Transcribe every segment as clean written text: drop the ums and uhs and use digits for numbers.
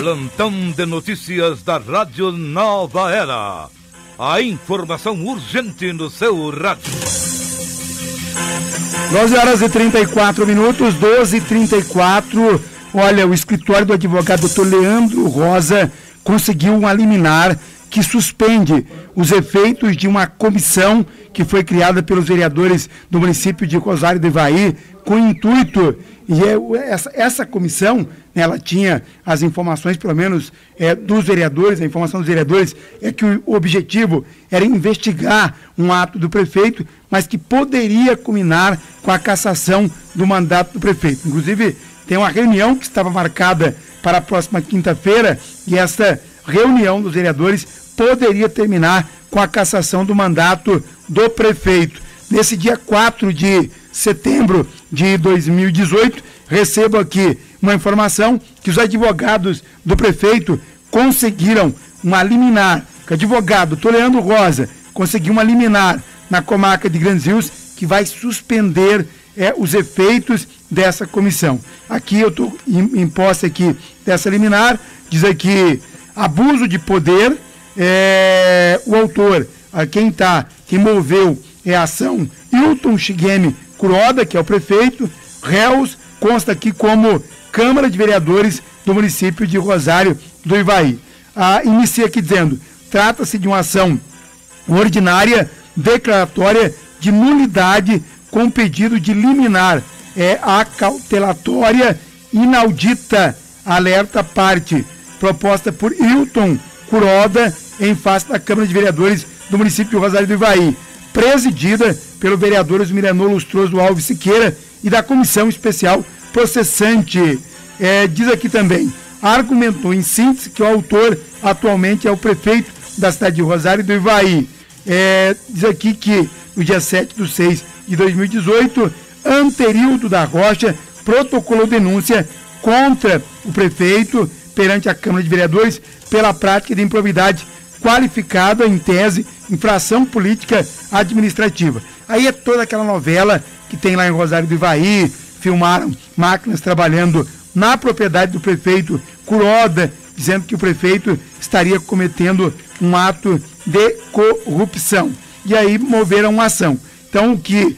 Plantão de notícias da Rádio Nova Era. A informação urgente no seu rádio. 12h34, 12h34. Olha, o escritório do advogado Dr. Leandro Rosa conseguiu uma liminar que suspende os efeitos de uma comissão que foi criada pelos vereadores do município de Rosário do Ivaí, com o intuito, essa comissão, né, ela tinha as informações, pelo menos dos vereadores, a informação dos vereadores é que o objetivo era investigar um ato do prefeito, mas que poderia culminar com a cassação do mandato do prefeito. Inclusive, tem uma reunião que estava marcada para a próxima quinta-feira, e essa reunião dos vereadores poderia terminar com a cassação do mandato do prefeito. Nesse dia 4 de setembro de 2018, recebo aqui uma informação que os advogados do prefeito conseguiram uma liminar, que o advogado Dr. Leandro Rosa conseguiu uma liminar na comarca de Grandes Rios, que vai suspender os efeitos dessa comissão. Aqui eu estou em posse aqui dessa liminar, diz aqui abuso de poder, o autor, quem moveu a ação, Hilton Shigemi Kuroda, que é o prefeito, réus, consta aqui como Câmara de Vereadores do município de Rosário do Ivaí. Inicia aqui dizendo, trata-se de uma ação ordinária declaratória de nulidade com pedido de liminar acautelatória inaudita, alerta parte, proposta por Hilton Kuroda em face da Câmara de Vereadores do município de Rosário do Ivaí, presidida pelo vereador Osmiliano Lustroso Alves Siqueira e da comissão especial processante. Diz aqui também, argumentou em síntese que o autor atualmente é o prefeito da cidade de Rosário do Ivaí. Diz aqui que no dia 7/6 de 2018, Anterildo da Rocha protocolou denúncia contra o prefeito perante a Câmara de Vereadores pela prática de improbidade qualificada, em tese, infração política administrativa. Aí é toda aquela novela que tem lá em Rosário do Ivaí, filmaram máquinas trabalhando na propriedade do prefeito Kuroda, dizendo que o prefeito estaria cometendo um ato de corrupção. E aí moveram uma ação. Então o que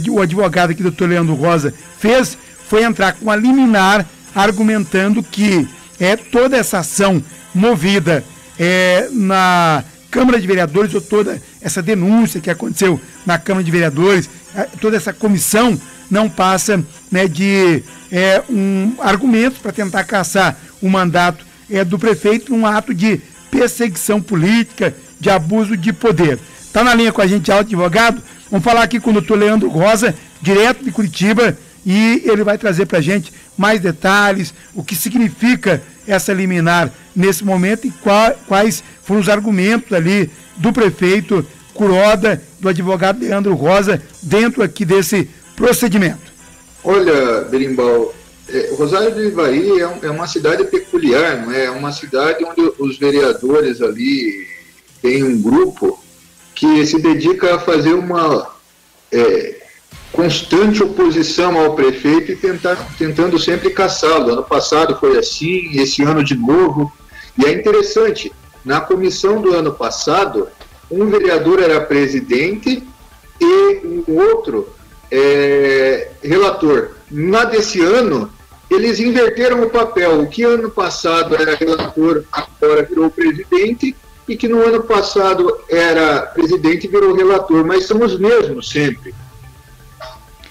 o advogado aqui, doutor Leandro Rosa, fez foi entrar com a liminar argumentando que toda essa ação movida na Câmara de Vereadores, ou toda essa denúncia que aconteceu na Câmara de Vereadores, toda essa comissão não passa de argumentos para tentar caçar o mandato do prefeito, um ato de perseguição política, de abuso de poder. Está na linha com a gente o advogado? Vamos falar aqui com o doutor Leandro Rosa, direto de Curitiba, e ele vai trazer para a gente mais detalhes, o que significa essa liminar nesse momento e quais foram os argumentos ali do prefeito Kuroda, do advogado Leandro Rosa, dentro aqui desse procedimento. Olha, Berimbau, Rosário do Ivaí é uma cidade peculiar, não é? É uma cidade onde os vereadores ali têm um grupo que se dedica a fazer uma constante oposição ao prefeito e tentando sempre caçá-lo. Ano passado foi assim, esse ano de novo. E é interessante, na comissão do ano passado, um vereador era presidente e o outro relator. Na desse ano, eles inverteram o papel. O que ano passado era relator, agora virou presidente, e que no ano passado era presidente e virou relator, mas são os mesmos sempre.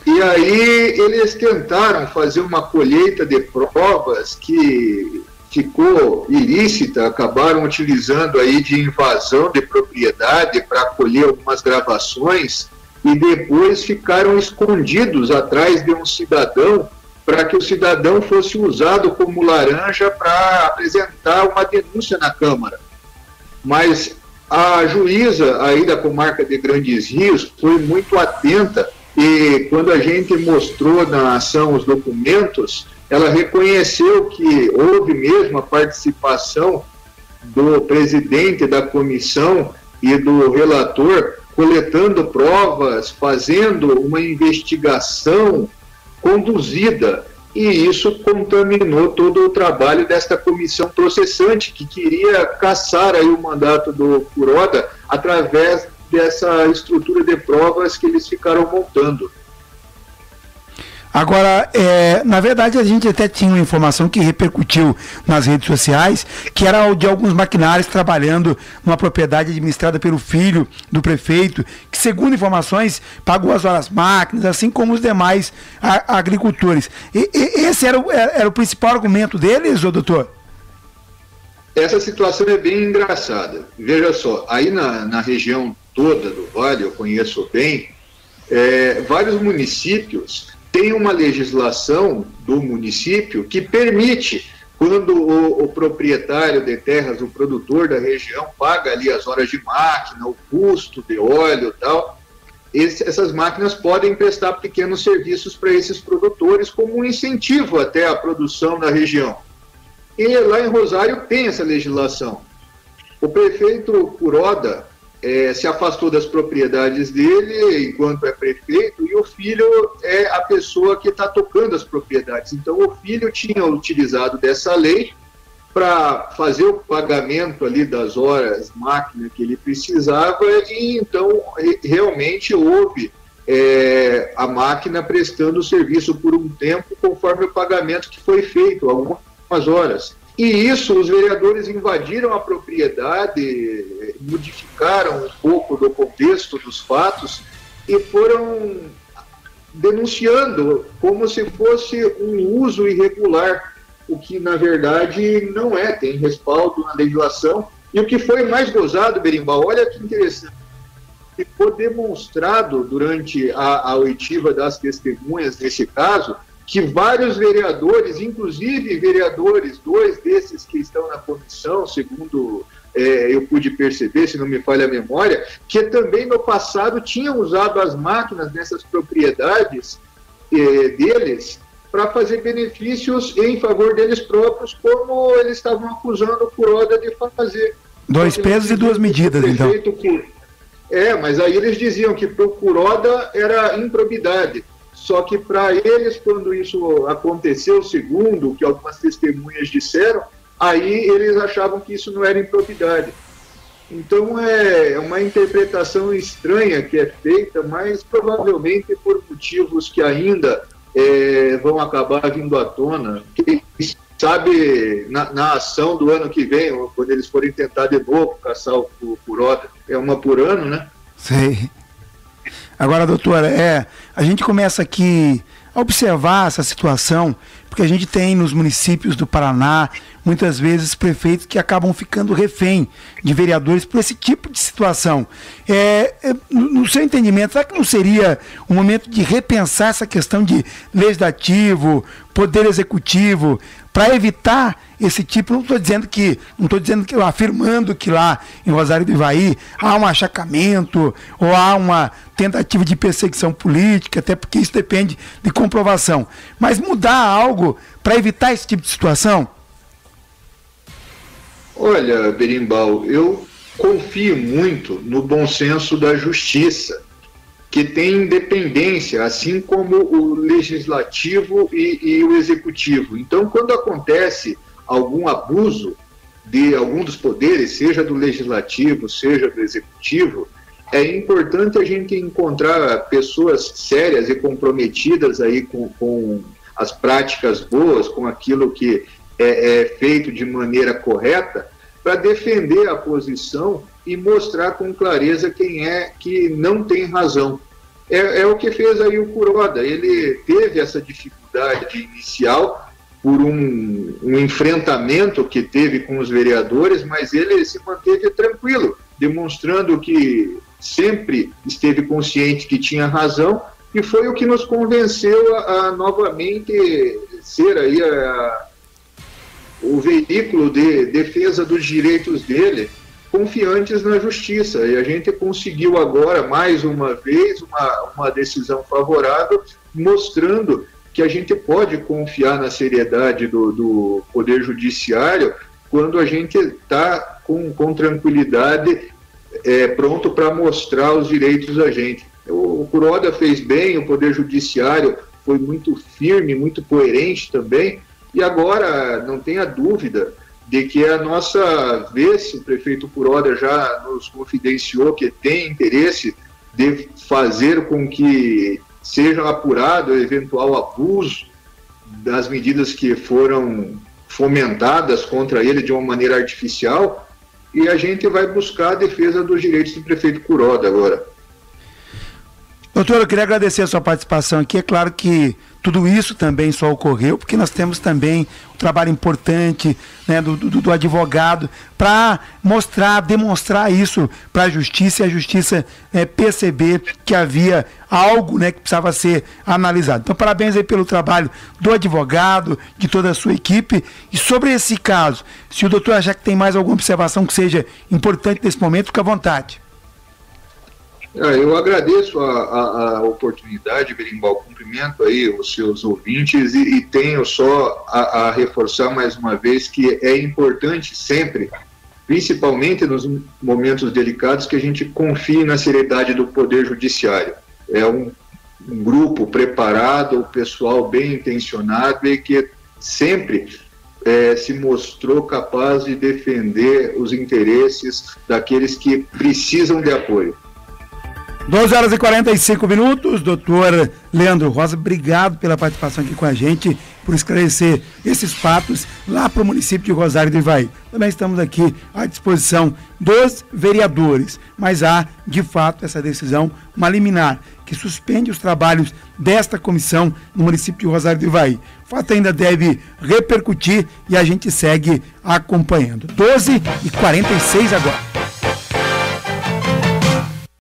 E aí eles tentaram fazer uma colheita de provas que ficou ilícita, acabaram utilizando aí de invasão de propriedade para colher algumas gravações e depois ficaram escondidos atrás de um cidadão para que o cidadão fosse usado como laranja para apresentar uma denúncia na Câmara. Mas a juíza aí da comarca de Grandes Rios foi muito atenta e quando a gente mostrou na ação os documentos, ela reconheceu que houve mesmo a participação do presidente da comissão e do relator coletando provas, fazendo uma investigação conduzida e isso contaminou todo o trabalho desta comissão processante, que queria cassar aí o mandato do Kuroda através dessa estrutura de provas que eles ficaram montando. Agora, na verdade, a gente até tinha uma informação que repercutiu nas redes sociais, que era de alguns maquinários trabalhando numa propriedade administrada pelo filho do prefeito, que, segundo informações, pagou as horas máquinas, assim como os demais agricultores. Esse era o principal argumento deles, ô doutor? Essa situação é bem engraçada. Veja só, aí na região toda do Vale, eu conheço bem, vários municípios têm uma legislação do município que permite, quando o proprietário de terras, o produtor da região, paga ali as horas de máquina, o custo de óleo e tal, essas máquinas podem prestar pequenos serviços para esses produtores como um incentivo até à produção da região. E lá em Rosário tem essa legislação. O prefeito Kuroda se afastou das propriedades dele enquanto é prefeito, e o filho é a pessoa que está tocando as propriedades. Então o filho tinha utilizado dessa lei para fazer o pagamento ali das horas máquina que ele precisava, e então realmente houve a máquina prestando o serviço por um tempo conforme o pagamento que foi feito, algumas horas. E isso, os vereadores invadiram a propriedade, modificaram um pouco do contexto dos fatos e foram denunciando como se fosse um uso irregular, o que na verdade não é, tem respaldo na legislação. E o que foi mais gozado, Berimbau, olha que interessante, ficou demonstrado durante a oitiva das testemunhas nesse caso, que vários vereadores, inclusive vereadores, 2 desses que estão na comissão, segundo eu pude perceber, se não me falha a memória, que também no passado tinham usado as máquinas nessas propriedades deles para fazer benefícios em favor deles próprios, como eles estavam acusando o Kuroda de fazer. 2 pesos e 2 medidas, então. Mas aí eles diziam que para o Kuroda era improbidade. Só que para eles, quando isso aconteceu, segundo o que algumas testemunhas disseram, aí eles achavam que isso não era improbidade. Então é uma interpretação estranha que é feita, mas provavelmente por motivos que ainda vão acabar vindo à tona. Quem sabe na ação do ano que vem, ou quando eles forem tentar de novo caçar o Kuroda, é uma por ano, né? Sei. Agora, doutora, a gente começa aqui a observar essa situação, porque a gente tem nos municípios do Paraná, muitas vezes, prefeitos que acabam ficando refém de vereadores por esse tipo de situação. No seu entendimento, será que não seria um momento de repensar essa questão de legislativo, poder executivo, para evitar esse tipo? Não estou dizendo que, afirmando que lá em Rosário do Ivaí há um achacamento ou há uma tentativa de perseguição política, até porque isso depende de comprovação. Mas mudar algo para evitar esse tipo de situação? Olha, Berimbau, eu confio muito no bom senso da justiça, que tem independência, assim como o legislativo e o executivo. Então, quando acontece algum abuso de algum dos poderes, seja do legislativo, seja do executivo, é importante a gente encontrar pessoas sérias e comprometidas aí com as práticas boas, com aquilo que é feito de maneira correta, para defender a posição e mostrar com clareza quem é que não tem razão. É o que fez aí o Kuroda. Ele teve essa dificuldade inicial por um enfrentamento que teve com os vereadores, mas ele se manteve tranquilo, demonstrando que sempre esteve consciente que tinha razão, e foi o que nos convenceu a novamente ser aí o veículo de defesa dos direitos dele, confiantes na justiça. E a gente conseguiu agora, mais uma vez, uma decisão favorável, mostrando que a gente pode confiar na seriedade do Poder Judiciário quando a gente está com tranquilidade, pronto para mostrar os direitos da gente. O Kuroda fez bem, o Poder Judiciário foi muito firme, muito coerente também, e agora não tenha dúvida de que a nossa vez, o prefeito Kuroda já nos confidenciou que tem interesse de fazer com que seja apurado o eventual abuso das medidas que foram fomentadas contra ele de uma maneira artificial, e a gente vai buscar a defesa dos direitos do prefeito Kuroda agora. Doutor, eu queria agradecer a sua participação aqui. É claro que tudo isso também só ocorreu porque nós temos também um trabalho importante, né, do advogado para demonstrar isso para a justiça, e a justiça perceber que havia algo, né, que precisava ser analisado. Então, parabéns aí pelo trabalho do advogado, de toda a sua equipe. E sobre esse caso, se o doutor achar que tem mais alguma observação que seja importante nesse momento, fique à vontade. Eu agradeço a oportunidade, Berimbau, cumprimento aí os seus ouvintes e tenho só a reforçar mais uma vez que é importante sempre, principalmente nos momentos delicados, que a gente confie na seriedade do Poder Judiciário. É um grupo preparado, o pessoal bem intencionado e que sempre se mostrou capaz de defender os interesses daqueles que precisam de apoio. 12h45, doutor Leandro Rosa, obrigado pela participação aqui com a gente, por esclarecer esses fatos lá para o município de Rosário do Ivaí. Também estamos aqui à disposição dos vereadores, mas há, de fato, essa decisão, uma liminar, que suspende os trabalhos desta comissão no município de Rosário do Ivaí. O fato ainda deve repercutir e a gente segue acompanhando. 12h46 agora.